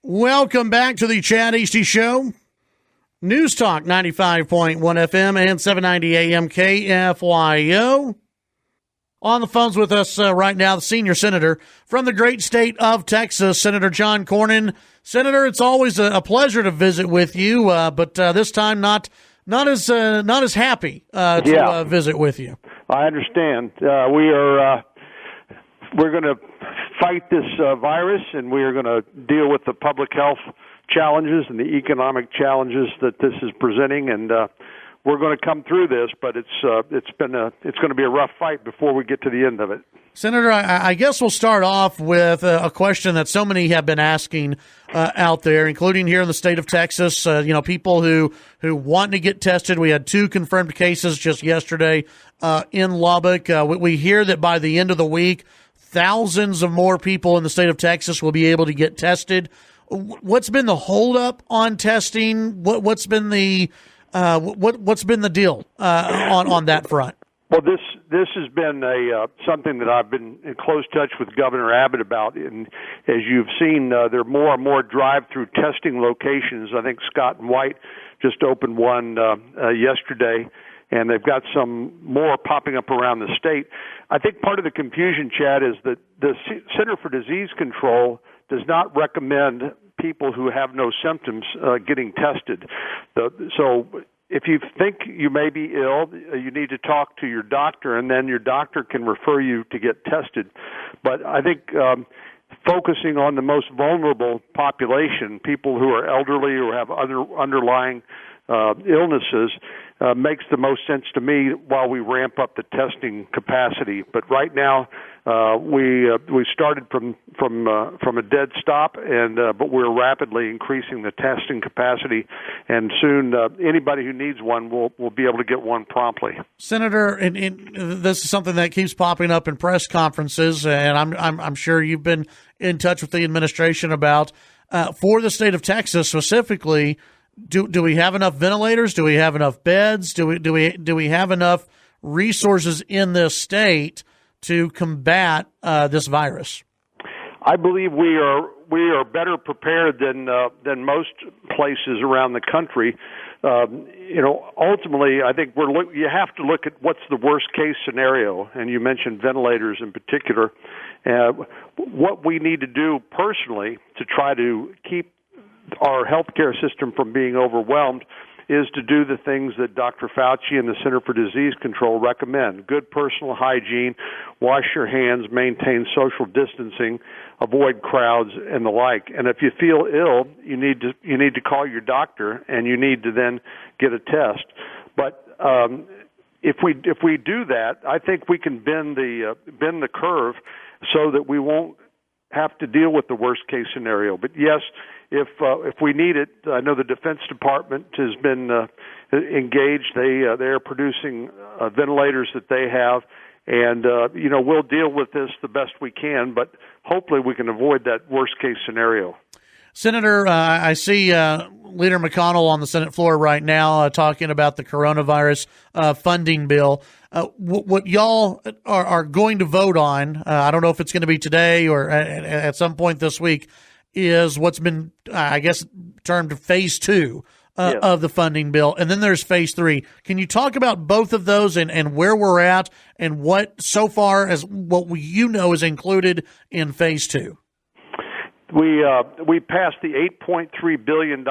Welcome back to the Chad Hasty Show. News Talk 95.1 FM and 790 AM KFYO. On the phones with us right now, the senior senator from the great state of Texas, Senator John Cornyn. Senator, it's always a pleasure to visit with you, but this time not as happy to visit with you. I understand. We're going to fight this virus, and we are going to deal with the public health challenges and the economic challenges that this is presenting, and we're going to come through this. But it's going to be a rough fight before we get to the end of it. Senator, I guess we'll start off with a question that so many have been asking out there, including here in the state of Texas. People who want to get tested. We had 2 confirmed cases just yesterday in Lubbock. We hear that by the end of the week, thousands of more people in the state of Texas will be able to get tested. What's been the holdup on testing? What's been the deal on that front? Well, this has been something that I've been in close touch with Governor Abbott about, and as you've seen, there are more and more drive-through testing locations. I think Scott and White just opened one yesterday, and they've got some more popping up around the state. I think part of the confusion, Chad, is that the Center for Disease Control does not recommend people who have no symptoms getting tested. So if you think you may be ill, you need to talk to your doctor, and then your doctor can refer you to get tested. But I think focusing on the most vulnerable population, people who are elderly or have other underlying illnesses, makes the most sense to me while we ramp up the testing capacity. But right now, we started from a dead stop, but we're rapidly increasing the testing capacity, and soon anybody who needs one will be able to get one promptly. Senator, and this is something that keeps popping up in press conferences, and I'm sure you've been in touch with the administration about for the state of Texas specifically. Do we have enough ventilators? Do we have enough beds? Do we have enough resources in this state to combat this virus? I believe we are better prepared than most places around the country. Ultimately, I think you have to look at what's the worst case scenario, and you mentioned ventilators in particular. What we need to do personally to try to keep our healthcare system from being overwhelmed is to do the things that Dr. Fauci and the Center for Disease Control recommend. Good personal hygiene, wash your hands, maintain social distancing, avoid crowds, and the like. And if you feel ill, you need to call your doctor, and you need to then get a test. But if we do that, I think we can bend the curve so that we won't have to deal with the worst case scenario. But yes, if we need it, I know the Defense Department has been engaged. They are producing ventilators that they have, and we'll deal with this the best we can. But hopefully, we can avoid that worst case scenario. Senator, I see Leader McConnell on the Senate floor right now talking about the coronavirus funding bill. What y'all are going to vote on, I don't know if it's going to be today or at some point this week, is what's been, I guess, termed phase 2 of the funding bill. And then there's phase 3. Can you talk about both of those and where we're at and what so far as what is included in phase 2? We passed the $8.3 billion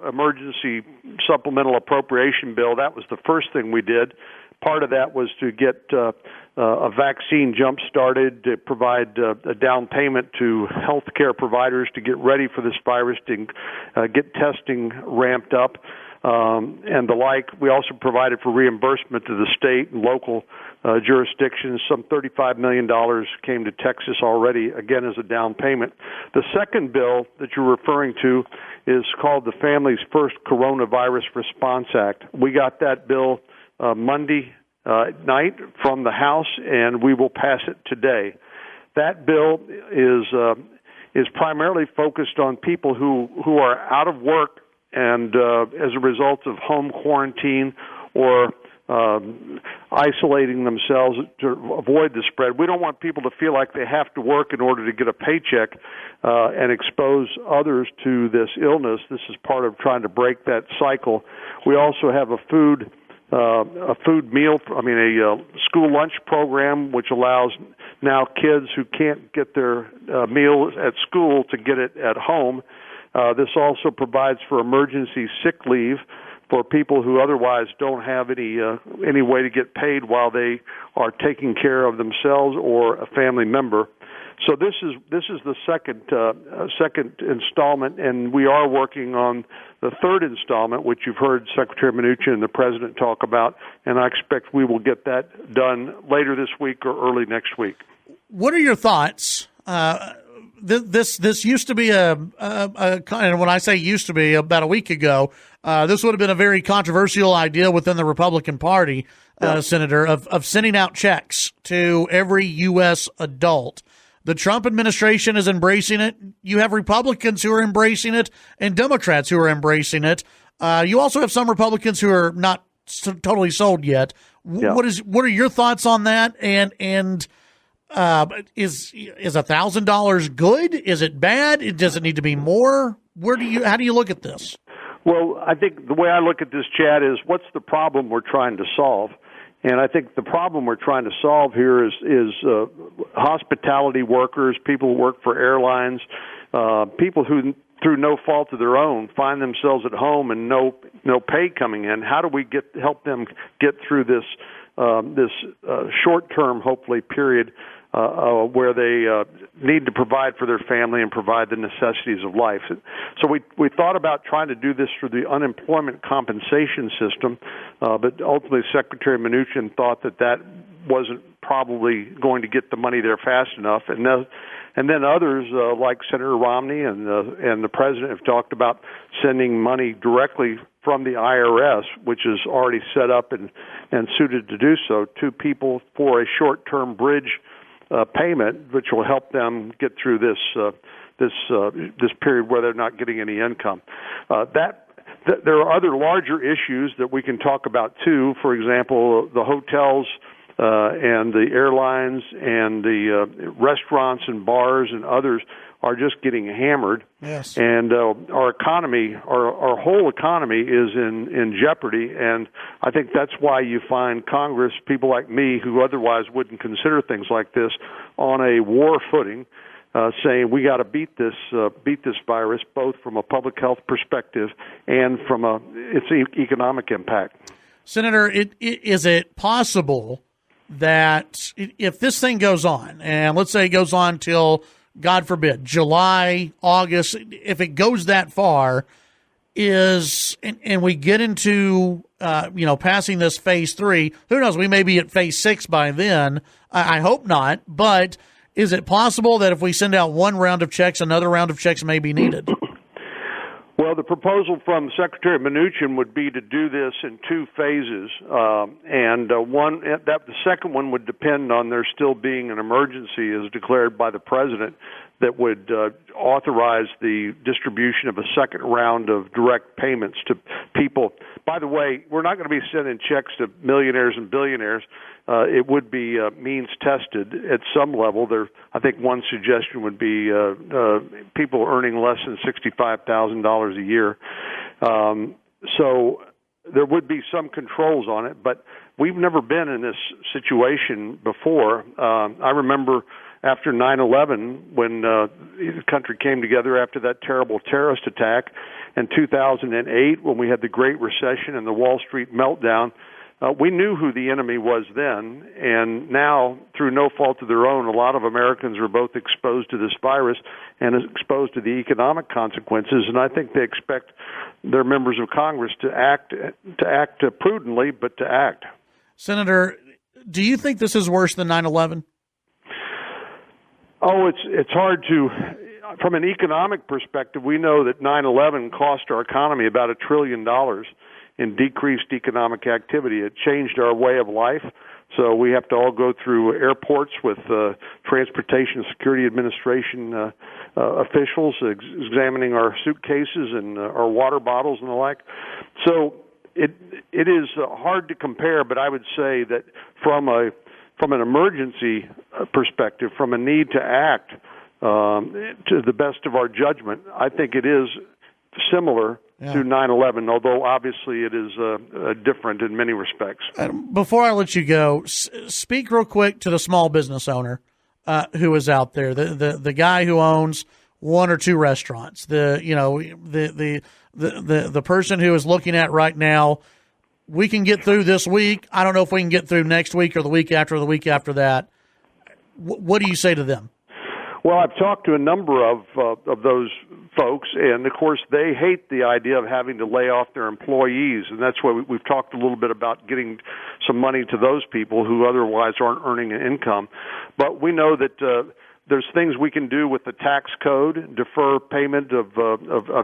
emergency supplemental appropriation bill. That was the first thing we did. Part of that was to get a vaccine jump-started, to provide a down payment to healthcare providers to get ready for this virus, to get testing ramped up, and the like. We also provided for reimbursement to the state and local jurisdictions. Some $35 million came to Texas already, again, as a down payment. The second bill that you're referring to is called the Families First Coronavirus Response Act. We got that bill Monday night from the House, and we will pass it today. That bill is primarily focused on people who are out of work and as a result of home quarantine or isolating themselves to avoid the spread. We don't want people to feel like they have to work in order to get a paycheck and expose others to this illness. This is part of trying to break that cycle. We also have a school lunch program, which allows now kids who can't get their meal at school to get it at home. This also provides for emergency sick leave for people who otherwise don't have any way to get paid while they are taking care of themselves or a family member. So this is the second installment, and we are working on the third installment, which you've heard Secretary Mnuchin and the President talk about, and I expect we will get that done later this week or early next week. What are your thoughts? This used to be and when I say used to be, about a week ago, this would have been a very controversial idea within the Republican Party, Senator, of sending out checks to every U.S. adult. The Trump administration is embracing it. You have Republicans who are embracing it and Democrats who are embracing it. You also have some Republicans who are not totally sold yet. What are your thoughts on that? And is $1,000 good? Is it bad? Does it need to be more? How do you look at this? Well, I think the way I look at this, Chad, is what's the problem we're trying to solve? And I think the problem we're trying to solve here is hospitality workers, people who work for airlines, people who, through no fault of their own, find themselves at home and no pay coming in. How do we help them get through this short-term, hopefully, period where they need to provide for their family and provide the necessities of life? So we thought about trying to do this through the unemployment compensation system, but ultimately Secretary Mnuchin thought that wasn't probably going to get the money there fast enough, and then others like Senator Romney and the President have talked about sending money directly from the IRS, which is already set up and suited to do so, to people for a short-term bridge payment, which will help them get through this period where they're not getting any income. There are other larger issues that we can talk about too. For example, the hotels and the airlines and the restaurants and bars and others are just getting hammered. Yes. And our economy, our whole economy is in jeopardy, and I think that's why you find Congress, people like me who otherwise wouldn't consider things like this, on a war footing, saying we got to beat this virus, both from a public health perspective and from its economic impact. Senator, is it possible that if this thing goes on, and let's say it goes on till, God forbid, July, August, if it goes that far, and we get into passing this phase 3, who knows, we may be at phase 6 by then. I hope not, but is it possible that if we send out one round of checks, another round of checks may be needed? Well, the proposal from Secretary Mnuchin would be to do this in 2 phases, and the second one would depend on there still being an emergency as declared by the President that would authorize the distribution of a second round of direct payments to people. By the way, we're not going to be sending checks to millionaires and billionaires. It would be means tested at some level. I think one suggestion would be people earning less than $65,000 a year. So there would be some controls on it, but we've never been in this situation before. I remember after 9/11, when the country came together after that terrible terrorist attack, in 2008, when we had the Great Recession and the Wall Street meltdown, we knew who the enemy was then, and now, through no fault of their own, a lot of Americans are both exposed to this virus and exposed to the economic consequences, and I think they expect their members of Congress to act prudently, but to act. Senator, do you think this is worse than 9/11? Oh, it's hard to. From an economic perspective, we know that 9/11 cost our economy about $1 trillion in decreased economic activity. It changed our way of life, so we have to all go through airports with Transportation Security Administration officials examining our suitcases and our water bottles and the like. So it is hard to compare, but I would say that from an emergency perspective, from a need to act to the best of our judgment, I think it is similar to 9/11, although obviously it is different in many respects. Before I let you go, speak real quick to the small business owner who is out there, the guy who owns one or two restaurants, the person who is looking at right now. We can get through this week. I don't know if we can get through next week or the week after or the week after that. What do you say to them? Well, I've talked to a number of those folks, and of course they hate the idea of having to lay off their employees, and that's why we've talked a little bit about getting some money to those people who otherwise aren't earning an income. But we know that there's things we can do with the tax code, defer payment of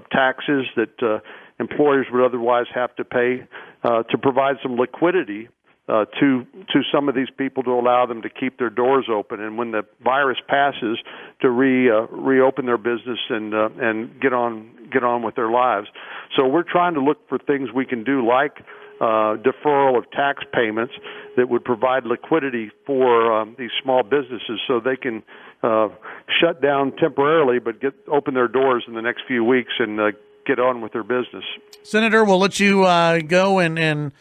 taxes that employers would otherwise have to pay to provide some liquidity to some of these people to allow them to keep their doors open, and when the virus passes, to reopen their business and get on with their lives. So we're trying to look for things we can do, like deferral of tax payments that would provide liquidity for these small businesses, so they can shut down temporarily, but open their doors in the next few weeks and get on with their business. Senator, we'll let you go and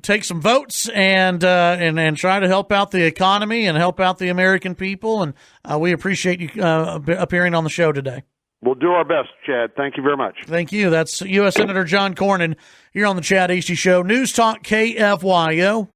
take some votes and try to help out the economy and help out the American people. And we appreciate you appearing on the show today. We'll do our best, Chad. Thank you very much. Thank you. That's U.S. Senator John Cornyn here on the Chad Hasty Show. News Talk KFYO.